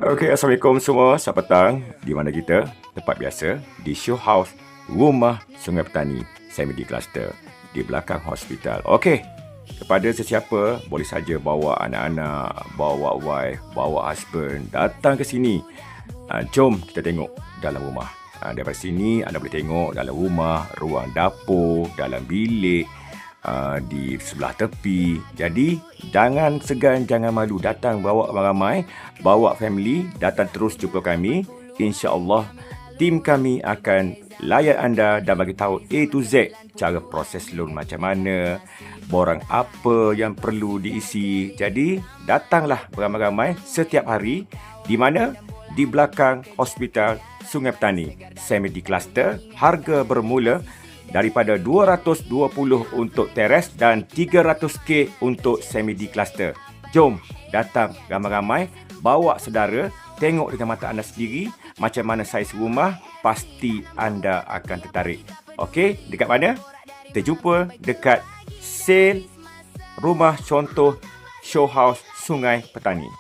Okey, Assalamualaikum semua. Selamat petang. Di mana kita? Tempat biasa. Di Show House, Rumah Sungai Petani, Semedi Cluster. Di belakang hospital. Okey. Kepada sesiapa, boleh saja bawa anak-anak, bawa wife, bawa husband, datang ke sini. Jom kita tengok dalam rumah. Daripada sini, anda boleh tengok dalam rumah, ruang dapur, dalam bilik, di sebelah tepi. Jadi jangan segan, jangan malu, datang bawa ramai-ramai, bawa family, datang terus jumpa kami. InsyaAllah tim kami akan layan anda dan bagi tahu A to Z cara proses loan macam mana, borang apa yang perlu diisi. Jadi datanglah beramai-ramai setiap hari. Di mana? Di belakang hospital Sungai Petani, Semedi Cluster. Harga bermula daripada 220 untuk teres dan 300k untuk Semedi Cluster. Jom datang ramai-ramai, bawa saudara, tengok dengan mata anda sendiri macam mana saiz rumah, pasti anda akan tertarik. Okey, dekat mana? Kita jumpa dekat sale rumah contoh Show House Sungai Petani.